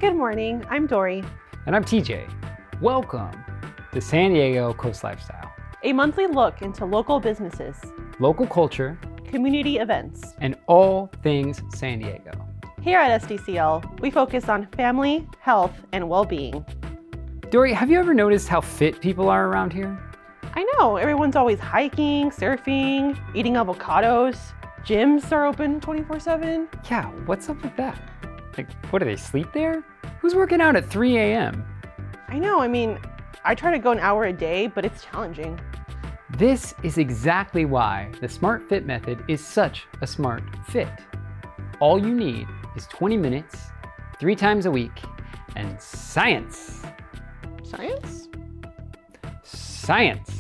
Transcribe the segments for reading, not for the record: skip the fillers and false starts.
Good morning, I'm Dory. And I'm TJ. Welcome to San Diego Coast Lifestyle, A monthly look into local businesses, local culture, community events. and all things San Diego. Here at SDCL, we focus on family, health, and well-being. Dory, have you ever noticed how fit people are around here? I know, everyone's always hiking, surfing, eating avocados. Gyms are open 24/7. Yeah, what's up with that? Like, what do they sleep there? Who's working out at 3 a.m.? I know, I try to go an hour a day, but it's challenging. This is exactly why the Smart Fit method is such a smart fit. All you need is 20 minutes, 3 times a week, and science. Science? Science.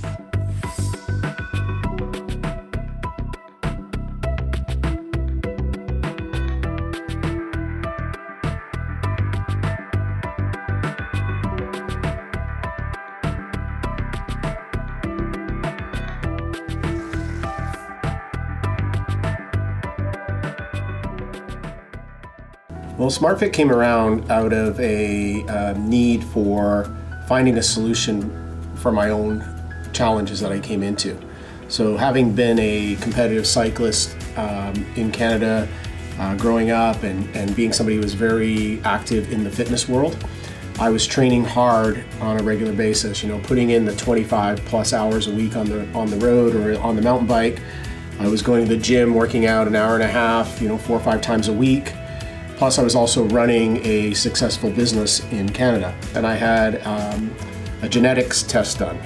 Well, SmartFit came around out of a need for finding a solution for my own challenges that I came into. So having been a competitive cyclist in Canada growing up and being somebody who was very active in the fitness world, I was training hard on a regular basis, putting in the 25 plus hours a week on the road or on the mountain bike. I was going to the gym, working out an hour and a half, 4 or 5 times a week. Plus, I was also running a successful business in Canada, and I had a genetics test done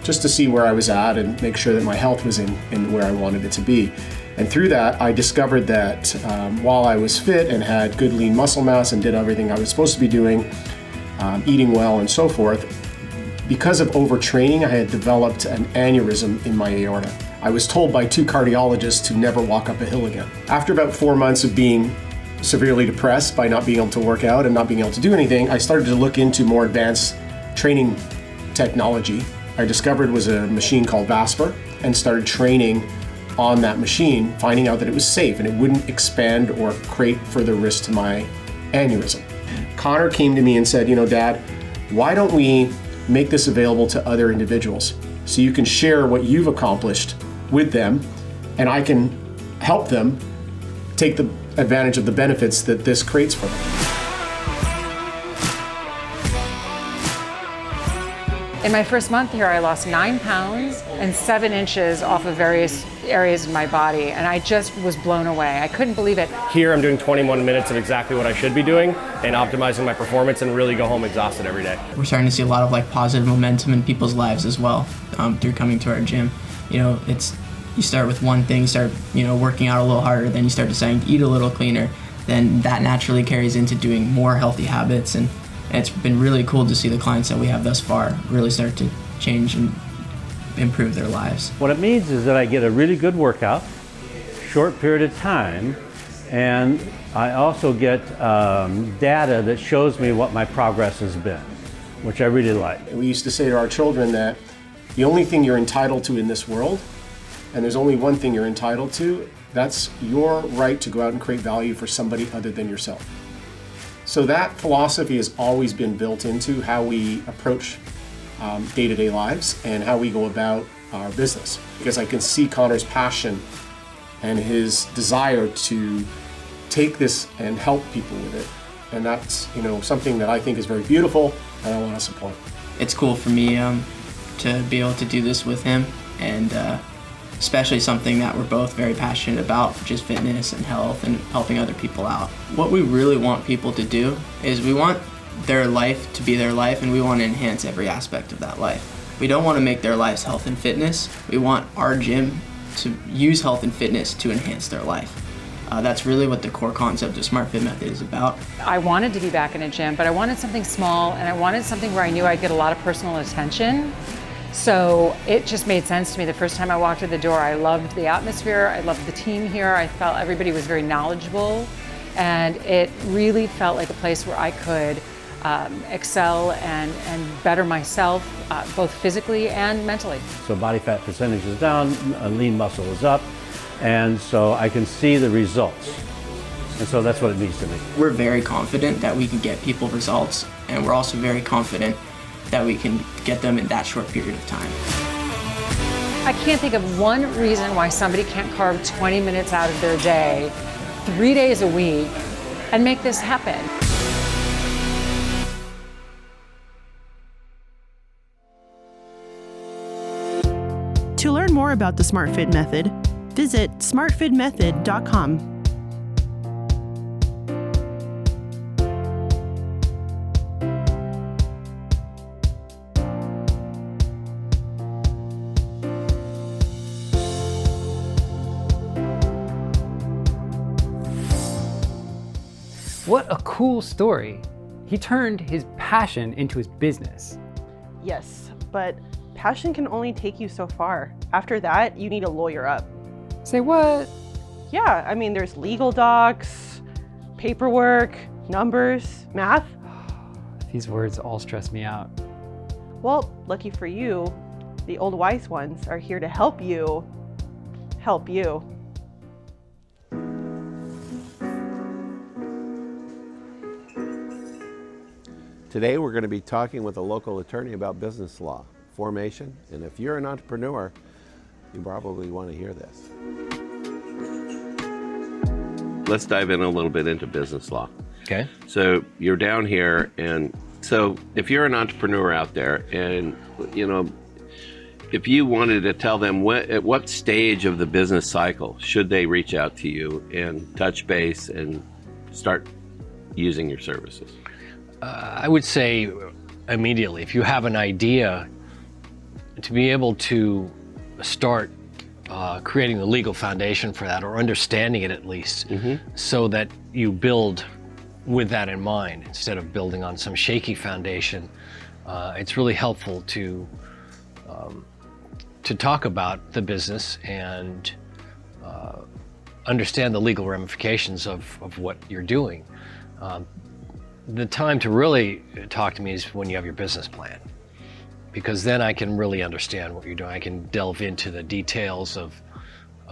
just to see where I was at and make sure that my health was in where I wanted it to be. And through that, I discovered that while I was fit and had good lean muscle mass and did everything I was supposed to be doing, eating well and so forth, because of overtraining, I had developed an aneurysm in my aorta. I was told by 2 cardiologists to never walk up a hill again. After about 4 months of being severely depressed by not being able to work out and not being able to do anything, I started to look into more advanced training technology. I discovered was a machine called Vasper and started training on that machine, finding out that it was safe and it wouldn't expand or create further risk to my aneurysm. Connor came to me and said, Dad, why don't we make this available to other individuals so you can share what you've accomplished with them and I can help them take the advantage of the benefits that this creates for them. In my first month here, I lost 9 pounds and 7 inches off of various areas of my body, and I just was blown away. I couldn't believe it. Here I'm doing 21 minutes of exactly what I should be doing and optimizing my performance and really go home exhausted every day. We're starting to see a lot of positive momentum in people's lives as well through coming to our gym. You start with one thing, start working out a little harder, then you start deciding to eat a little cleaner, then that naturally carries into doing more healthy habits, and it's been really cool to see the clients that we have thus far really start to change and improve their lives. What it means is that I get a really good workout, short period of time, and I also get data that shows me what my progress has been, which I really like. We used to say to our children that the only thing you're entitled to in this world, and there's only one thing you're entitled to, that's your right to go out and create value for somebody other than yourself. So that philosophy has always been built into how we approach day-to-day lives and how we go about our business. Because I can see Connor's passion and his desire to take this and help people with it. And that's something that I think is very beautiful and I want to support. It's cool for me to be able to do this with him, and especially something that we're both very passionate about, which is fitness and health and helping other people out. What we really want people to do is we want their life to be their life, and we want to enhance every aspect of that life. We don't want to make their lives health and fitness. We want our gym to use health and fitness to enhance their life. That's really what the core concept of Smart Fit Method is about. I wanted to be back in a gym, but I wanted something small, and I wanted something where I knew I'd get a lot of personal attention. So it just made sense to me. The first time I walked through the door, I loved the atmosphere, I loved the team here, I felt everybody was very knowledgeable, and it really felt like a place where I could excel and better myself, both physically and mentally. So body fat percentage is down, lean muscle is up, and so I can see the results. And so that's what it means to me. We're very confident that we can get people results, and we're also very confident that we can get them in that short period of time. I can't think of one reason why somebody can't carve 20 minutes out of their day, 3 days a week, and make this happen. To learn more about the SmartFit method, visit smartfitmethod.com. What a cool story. He turned his passion into his business. Yes, but passion can only take you so far. After that, you need to lawyer up. Say what? Yeah, I mean, there's legal docs, paperwork, numbers, math. These words all stress me out. Well, lucky for you, the old wise ones are here to help you help you. Today we're going to be talking with a local attorney about business law, formation, and if you're an entrepreneur, you probably want to hear this. Let's dive in a little bit into business law. Okay. So you're down here, and so if you're an entrepreneur out there, and you know, if you wanted to tell them at what stage of the business cycle should they reach out to you and touch base and start using your services? I would say immediately, if you have an idea, to be able to start creating the legal foundation for that, or understanding it at least, so that you build with that in mind instead of building on some shaky foundation. It's really helpful to talk about the business and understand the legal ramifications of what you're doing. The time to really talk to me is when you have your business plan, because then I can really understand what you're doing. I can delve into the details of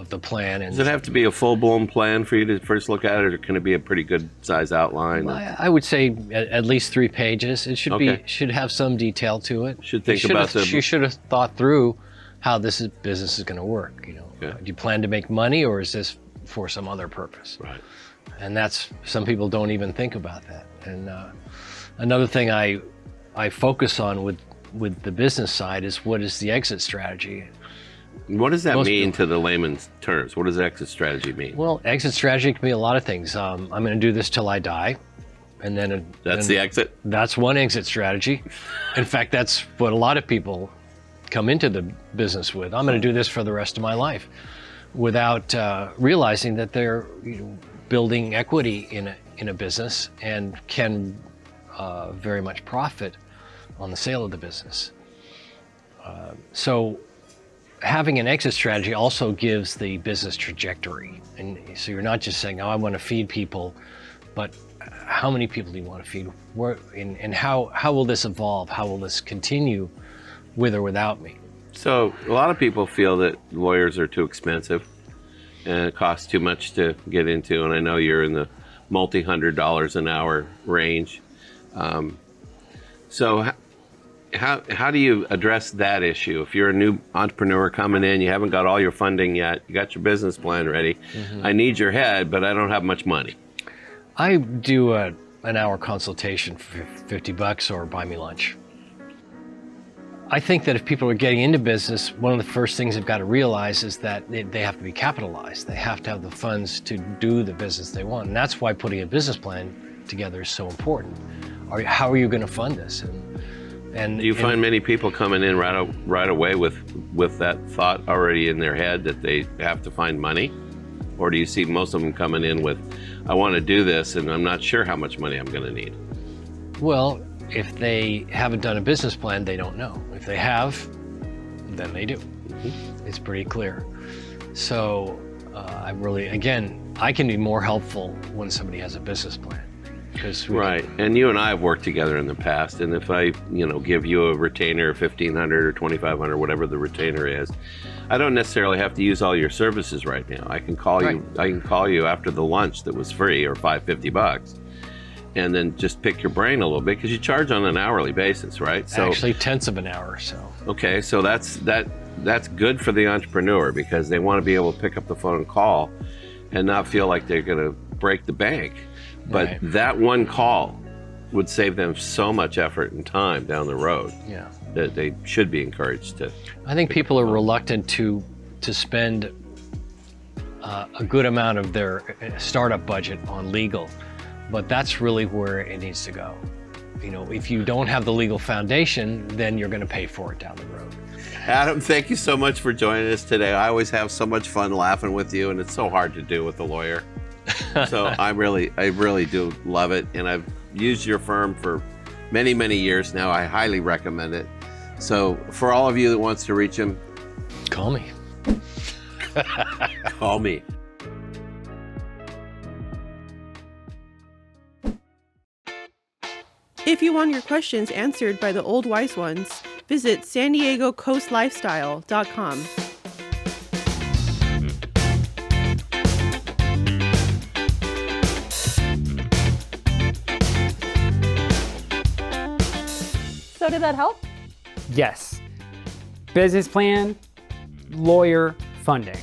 the plan. And does it have to be a full-blown plan for you to first look at it, or can it be a pretty good size outline? I would say at least 3 pages. It should should have some detail to it. Should think about you should have thought through how this business is going to work. You know, do you plan to make money, or is this for some other purpose? Right. And some people don't even think about that. And another thing I focus on with the business side is, what is the exit strategy? What does that mean to the layman's terms? What does exit strategy mean? Well, exit strategy can be a lot of things. I'm going to do this till I die, and then that's the exit. That's one exit strategy. In fact, that's what a lot of people come into the business with. I'm going to do this for the rest of my life, without realizing that they're building equity in a business and can very much profit on the sale of the business. So having an exit strategy also gives the business trajectory. And so you're not just saying, oh, I want to feed people, but how many people do you want to feed? And how will this evolve? How will this continue with or without me? So a lot of people feel that lawyers are too expensive and it costs too much to get into. And I know you're in the multi-$100 an hour range. So how do you address that issue? If you're a new entrepreneur coming in, you haven't got all your funding yet, you got your business plan ready, I need your head, but I don't have much money. I do an hour consultation for $50 or buy me lunch. I think that if people are getting into business, one of the first things they've got to realize is that they have to be capitalized. They have to have the funds to do the business they want. And that's why putting a business plan together is so important. How are you going to fund this? And do you find many people coming in right away with that thought already in their head that they have to find money? Or do you see most of them coming in with, I want to do this and I'm not sure how much money I'm going to need? Well, if they haven't done a business plan, they don't know. If they have, than they do. It's pretty clear. So I can be more helpful when somebody has a business plan. Right, and you and I have worked together in the past, and if I, give you a retainer, $1,500 or $2,500, whatever the retainer is, I don't necessarily have to use all your services right now. I can call you. I can call you after the lunch that was free, or $550, and then just pick your brain a little bit because you charge on an hourly basis, right? So actually, tenths of an hour. So okay, so that's good for the entrepreneur because they want to be able to pick up the phone and call, and not feel like they're going to break the bank. But that one call would save them so much effort and time down the road. Yeah. That they should be encouraged to. I think people are reluctant to spend a good amount of their startup budget on legal, but that's really where it needs to go. If you don't have the legal foundation, then you're going to pay for it down the road. Adam, thank you so much for joining us today. I always have so much fun laughing with you, and it's so hard to do with a lawyer. So I really do love it, and I've used your firm for many, many years now. I highly recommend it. So for all of you that wants to reach him, call me. Call me. If you want your questions answered by the old wise ones, visit SanDiegoCoastLifestyle.com. So did that help? Yes. Business plan, lawyer, funding.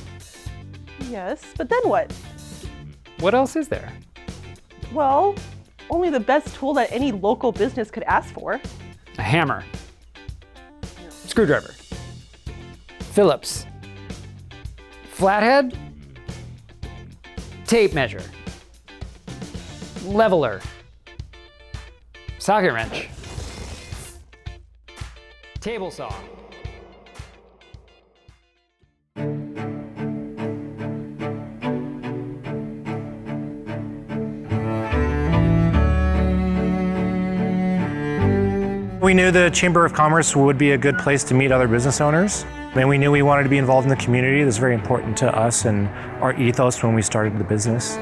Yes, but then what? What else is there? Well, only the best tool that any local business could ask for. A hammer. Screwdriver. Phillips. Flathead. Tape measure. Leveler. Socket wrench. Table saw. We knew the Chamber of Commerce would be a good place to meet other business owners. And we knew we wanted to be involved in the community. That's very important to us and our ethos when we started the business.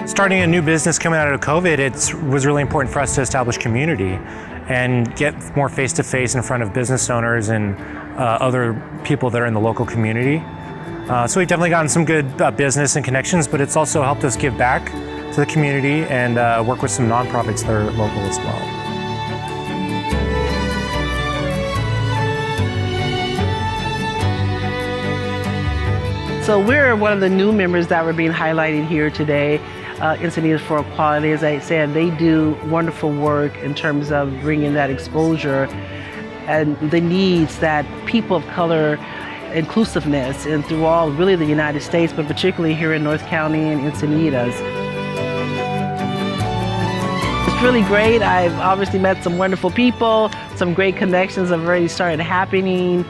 Starting a new business coming out of COVID, it was really important for us to establish community and get more face-to-face in front of business owners and other people that are in the local community. So we've definitely gotten some good business and connections, but it's also helped us give back to the community and work with some nonprofits that are local as well. So we're one of the new members that were being highlighted here today. Encinitas for Equality, as I said, they do wonderful work in terms of bringing that exposure and the needs that people of color, inclusiveness, and through all really the United States, but particularly here in North County and Encinitas. It's really great. I've obviously met some wonderful people, some great connections have already started happening.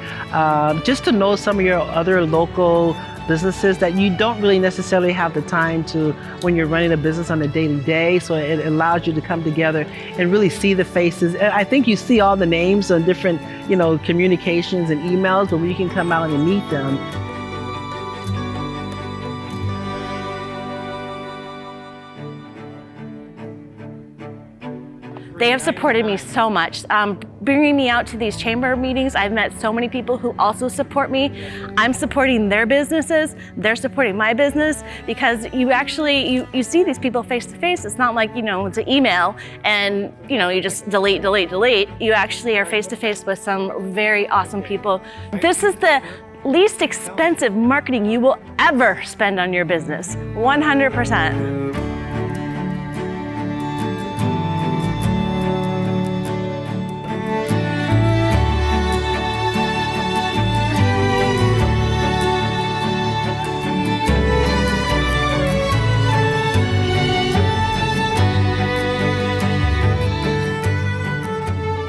Just to know some of your other local businesses that you don't really necessarily have the time to when you're running a business on a day-to-day, so it allows you to come together and really see the faces. And I think you see all the names on different, communications and emails, but when you can come out and meet them. They have supported me so much. Bringing me out to these chamber meetings, I've met so many people who also support me. I'm supporting their businesses, they're supporting my business, because you actually, you see these people face to face. It's not like, it's an email and, you just delete. You actually are face to face with some very awesome people. This is the least expensive marketing you will ever spend on your business, 100%.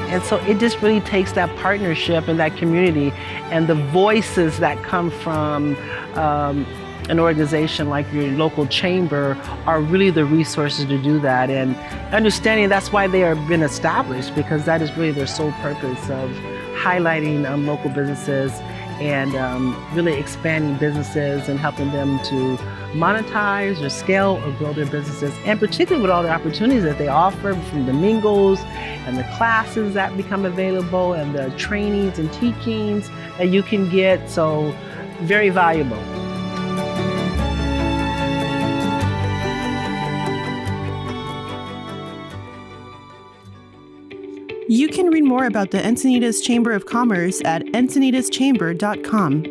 And so it just really takes that partnership and that community and the voices that come from an organization like your local chamber are really the resources to do that, and understanding that's why they are been established, because that is really their sole purpose of highlighting local businesses and really expanding businesses and helping them to monetize or scale or grow their businesses, and particularly with all the opportunities that they offer from the mingles and the classes that become available and the trainings and teachings that you can get. So very valuable. You can read more about the Encinitas Chamber of Commerce at encinidaschamber.com.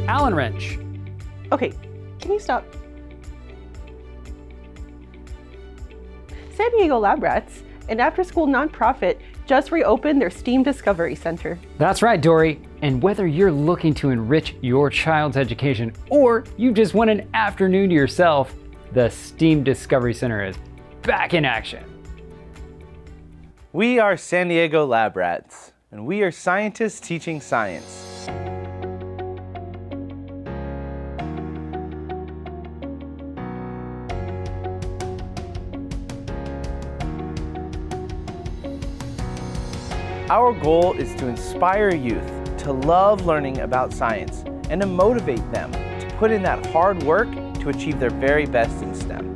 Allen wrench. Okay, can you stop? San Diego Lab Rats, an after-school nonprofit, just reopened their STEAM Discovery Center. That's right, Dory. And whether you're looking to enrich your child's education or you just want an afternoon to yourself, the STEAM Discovery Center is back in action. We are San Diego Lab Rats, and we are scientists teaching science. Our goal is to inspire youth to love learning about science and to motivate them to put in that hard work to achieve their very best in STEM.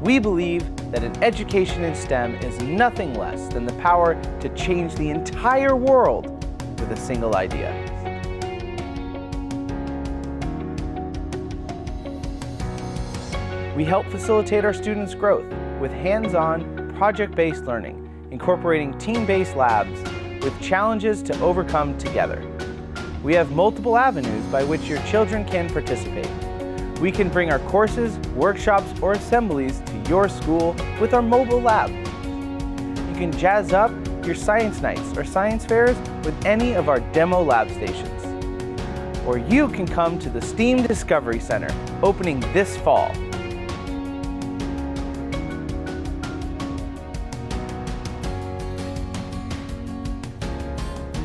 We believe that an education in STEM is nothing less than the power to change the entire world with a single idea. We help facilitate our students' growth with hands-on, project-based learning, incorporating team-based labs with challenges to overcome together. We have multiple avenues by which your children can participate. We can bring our courses, workshops, or assemblies to your school with our mobile lab. You can jazz up your science nights or science fairs with any of our demo lab stations. Or you can come to the STEAM Discovery Center, opening this fall.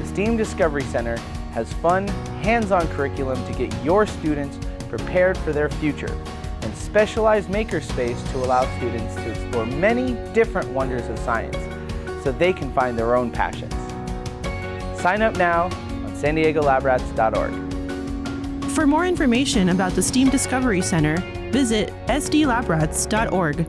STEAM Discovery Center has fun, hands-on curriculum to get your students prepared for their future, and specialized makerspace to allow students to explore many different wonders of science so they can find their own passions. Sign up now on sandiegolabrats.org. For more information about the STEAM Discovery Center, visit sdlabrats.org.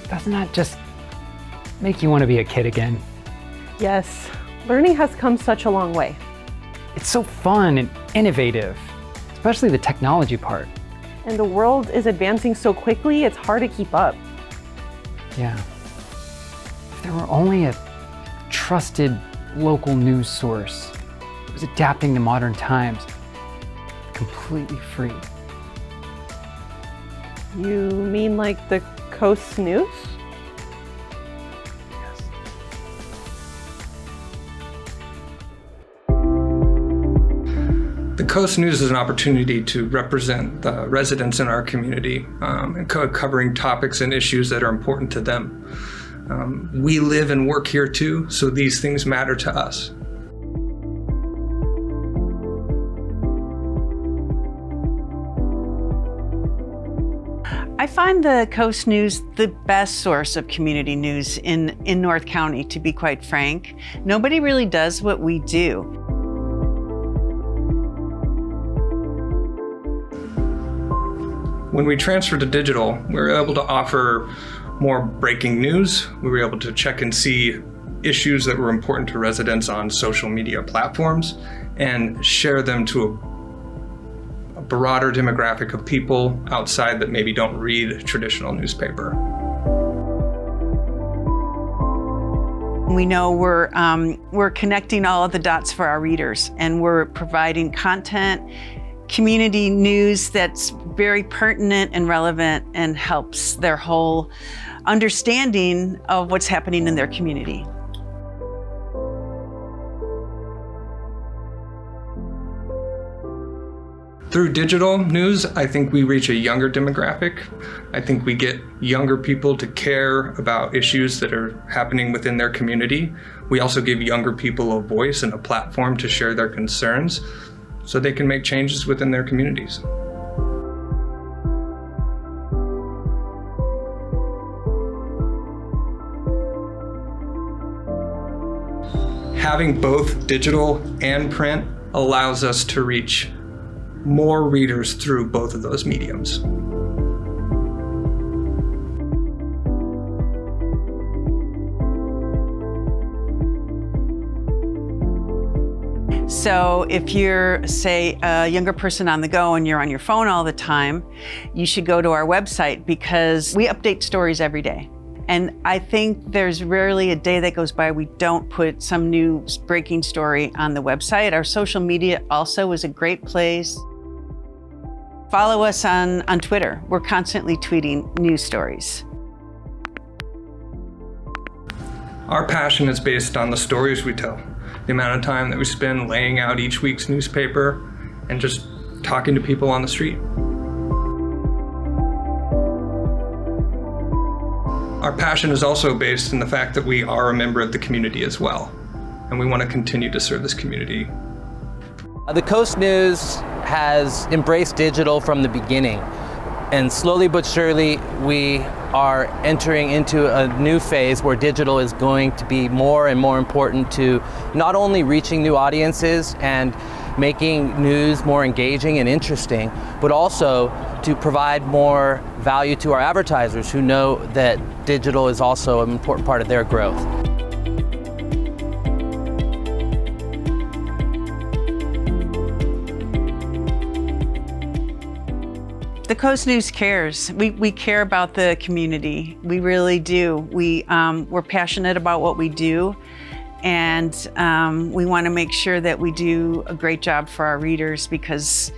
Doesn't that just make you want to be a kid again? Yes, learning has come such a long way. It's so fun and innovative, especially the technology part. And the world is advancing so quickly, it's hard to keep up. Yeah. If there were only a trusted local news source that was adapting to modern times, completely free. You mean like the Coast News? Yes. The Coast News is an opportunity to represent the residents in our community and covering topics and issues that are important to them. We live and work here too, so these things matter to us. I find the Coast News the best source of community news in North County, to be quite frank. Nobody really does what we do. When we transferred to digital, we were able to offer more breaking news. We were able to check and see issues that were important to residents on social media platforms and share them to a broader demographic of people outside that maybe don't read traditional newspaper. We know we're connecting all of the dots for our readers, and we're providing content, community news that's very pertinent and relevant and helps their whole understanding of what's happening in their community. Through digital news, I think we reach a younger demographic. I think we get younger people to care about issues that are happening within their community. We also give younger people a voice and a platform to share their concerns so they can make changes within their communities. Having both digital and print allows us to reach more readers through both of those mediums. So if you're, say, a younger person on the go and you're on your phone all the time, you should go to our website because we update stories every day. And I think there's rarely a day that goes by we don't put some new breaking story on the website. Our social media also is a great place. Follow us on Twitter. We're constantly tweeting news stories. Our passion is based on the stories we tell, the amount of time that we spend laying out each week's newspaper and just talking to people on the street. Our passion is also based in the fact that we are a member of the community as well, and we want to continue to serve this community. The Coast News has embraced digital from the beginning, and slowly but surely we are entering into a new phase where digital is going to be more and more important to not only reaching new audiences and making news more engaging and interesting, but also to provide more value to our advertisers who know that digital is also an important part of their growth. The Coast News cares. We care about the community. We really do. We're passionate about what we do, and we want to make sure that we do a great job for our readers because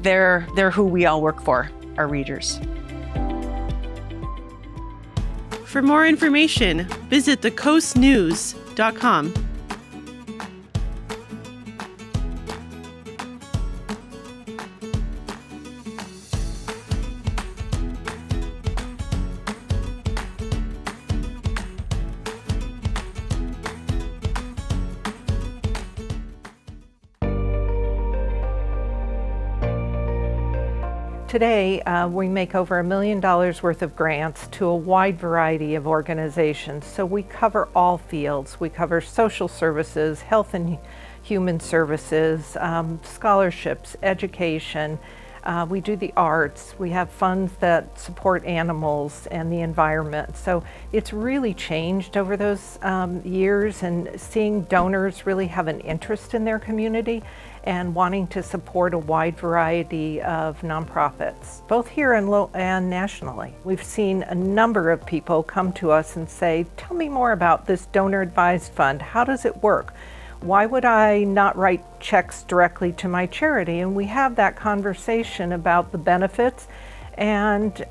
they're who we all work for, our readers. For more information, visit thecoastnews.com. Today, we make over $1 million worth of grants to a wide variety of organizations. So we cover all fields. We cover social services, health and human services, scholarships, education. We do the arts. We have funds that support animals and the environment. So it's really changed over those years, and seeing donors really have an interest in their community and wanting to support a wide variety of nonprofits, both here and nationally. We've seen a number of people come to us and say, tell me more about this donor advised fund. How does it work? Why would I not write checks directly to my charity? And we have that conversation about the benefits, and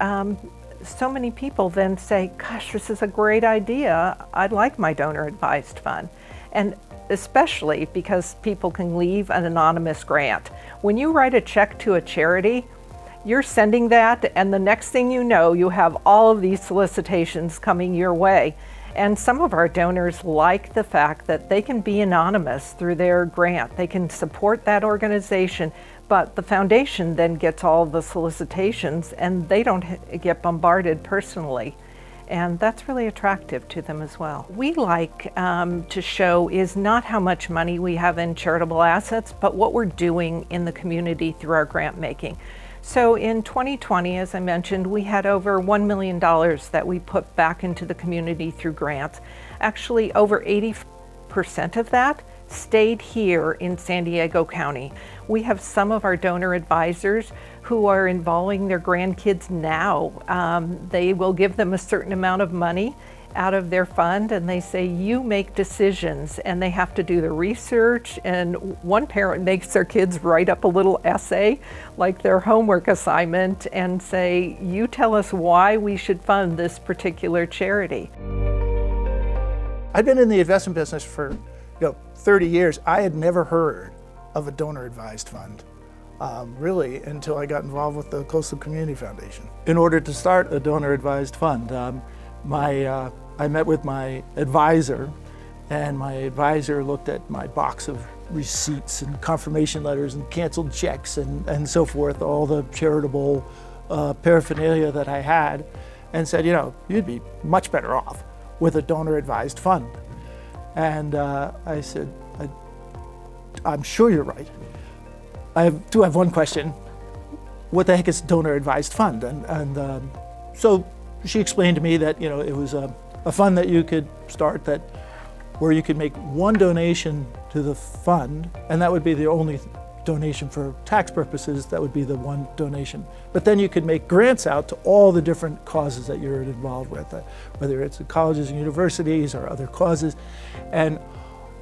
so many people then say, gosh, this is a great idea. I'd like my donor advised fund. And especially because people can leave an anonymous grant. When you write a check to a charity, you're sending that, and the next thing you know, you have all of these solicitations coming your way. And some of our donors like the fact that they can be anonymous through their grant. They can support that organization, but the foundation then gets all the solicitations and they don't get bombarded personally. And that's really attractive to them as well. We like to show is not how much money we have in charitable assets, but what we're doing in the community through our grant making. So in 2020, as I mentioned, we had over $1 million that we put back into the community through grants. Actually, over 80% of that stayed here in San Diego County. We have some of our donor advisors who are involving their grandkids now. They will give them a certain amount of money out of their fund, and they say, you make decisions, and they have to do the research. And one parent makes their kids write up a little essay, like their homework assignment, and say, you tell us why we should fund this particular charity. I've been in the investment business for 30 years. I had never heard of a donor-advised fund, really, until I got involved with the Coastal Community Foundation. In order to start a donor-advised fund, I met with my advisor, and my advisor looked at my box of receipts and confirmation letters and canceled checks and so forth, all the charitable paraphernalia that I had, and said, you'd be much better off with a donor-advised fund. And I said, I'm sure you're right. I have one question. What the heck is a donor-advised fund? And so she explained to me that it was a fund that you could start where you could make one donation to the fund, and that would be the only donation for tax purposes. That would be the one donation. But then you could make grants out to all the different causes that you're involved with, whether it's the colleges and universities or other causes, and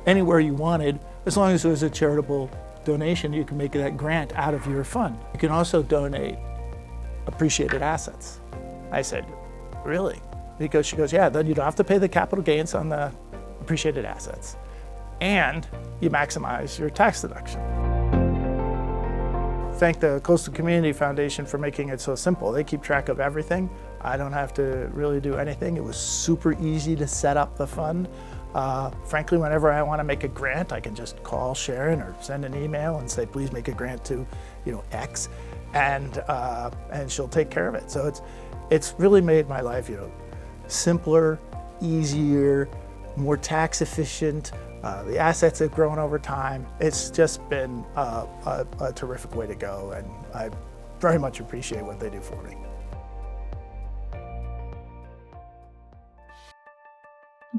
anywhere you wanted, as long as it was a charitable donation, you can make that grant out of your fund. You can also donate appreciated assets. I said, really? Because she goes, yeah, then you don't have to pay the capital gains on the appreciated assets, and you maximize your tax deduction. Thank the Coastal Community Foundation for making it so simple. They keep track of everything. I don't have to really do anything. It was super easy to set up the fund. Frankly, whenever I want to make a grant, I can just call Sharon or send an email and say, please make a grant to, X, and she'll take care of it. So it's really made my life, simpler, easier, more tax efficient. The assets have grown over time. It's just been a terrific way to go, and I very much appreciate what they do for me.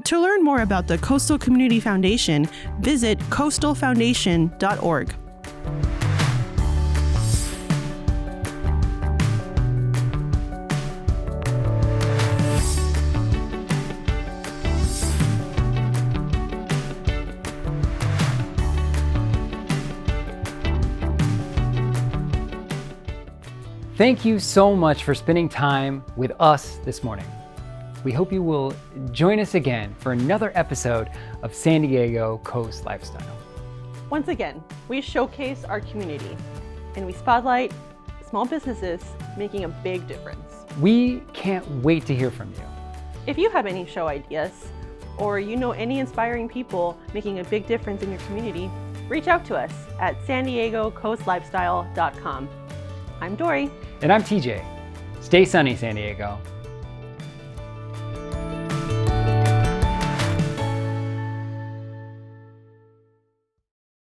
To learn more about the Coastal Community Foundation, visit coastalfoundation.org. Thank you so much for spending time with us this morning. We hope you will join us again for another episode of San Diego Coast Lifestyle. Once again, we showcase our community and we spotlight small businesses making a big difference. We can't wait to hear from you. If you have any show ideas, or any inspiring people making a big difference in your community, reach out to us at SanDiegoCoastLifestyle.com. I'm Dory. And I'm TJ. Stay sunny, San Diego.